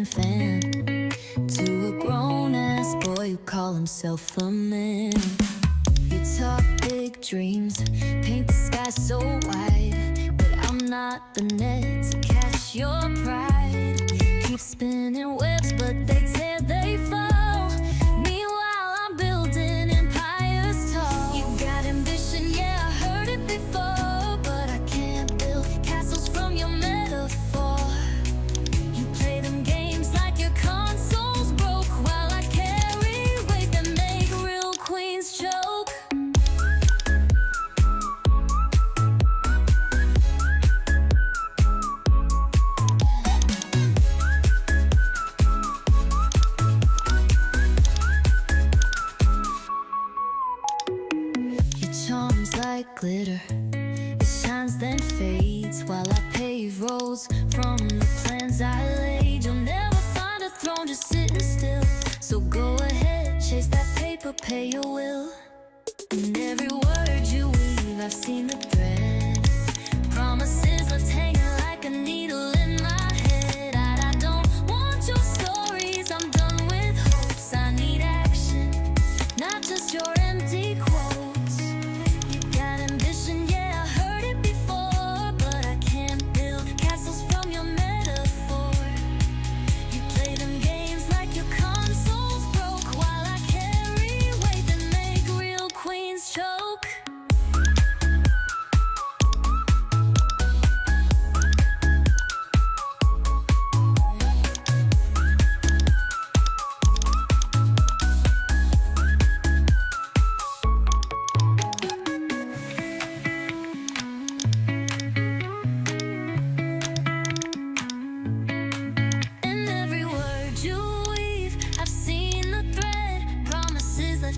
playing fan to a grown-ass boy who call himself a man. You talk big dreams, paint the sky so wide, but I'm not the net to catch your pride. Keep spinning webs, but they tear, they fall. Meanwhile, I'm building empires tall. You got ambition, yeah, I heard it before, but I can't build castles from your metaphor. You play them games like your console's broke, while I carry weight that make real queens choke. Charms like glitter, it shines then fades, while I pave roads from the plans I laid. You'll never find a throne just sitting still, so go ahead, chase that paper, pay your will. In every word you weave, I've seen the thread. Promises left hanging like a needle in my head. I don't want your stories, I'm done with hopes. I need action, not just your empty quotes.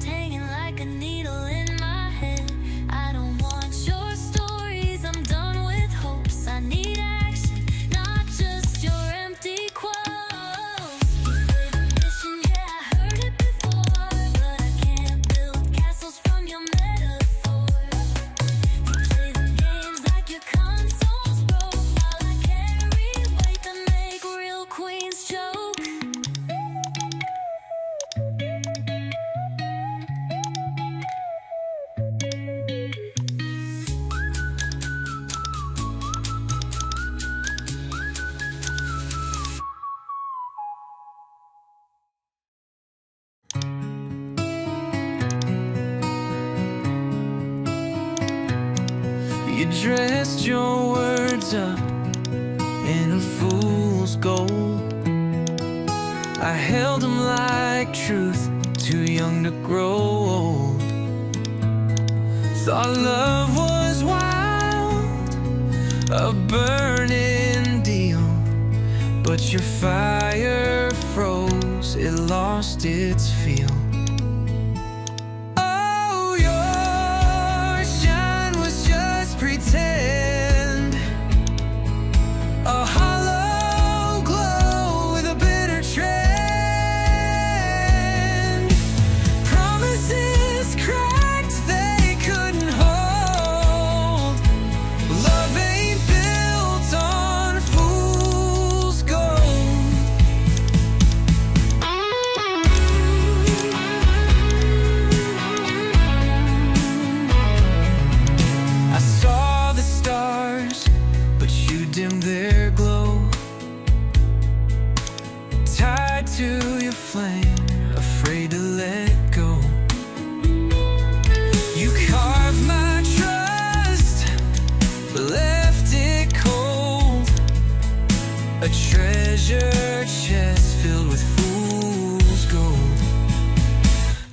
Hanging like a needle in my head. I don't want your stories, I'm done with hopes. I need action, not just your empty quotes. You played a mission, yeah, I heard it before, but I can't build castles from your metaphor. You play them games like your console's broke, while I carry weight that make real queens choke. You dressed your words up in a fool's gold. I held them like truth, too young to grow old. Thought love was wild, a burning deal, but your fire froze, it lost its feel. Pretend, a hollow glow with a bitter trend. Promises cracked, they couldn't hold. Love ain't built on fool's gold. I saw the stars, but you dimmed their glow. Tied to your flame, afraid to let go. You carved my trust, but left it cold. A treasure chest filled with fool's gold.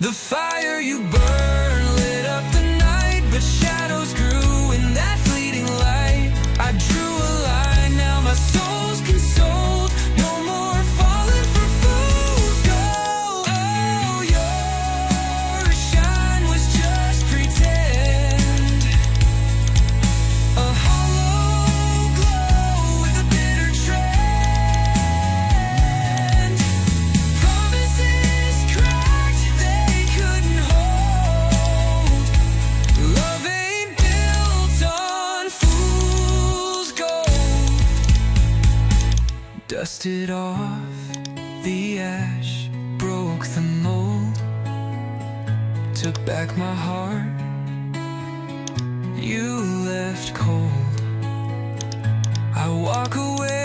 The fire you burned lit up the night, but shadows grew in that fleeting light. I drew a line, now my soul's consoled. No more falling for fool's gold. Oh, your shine was just pretend, a hollow glow with a bitter trend. Promises cracked, they couldn't hold. dusted off the ash, broke the mold, took back my heart. You left cold. I walk away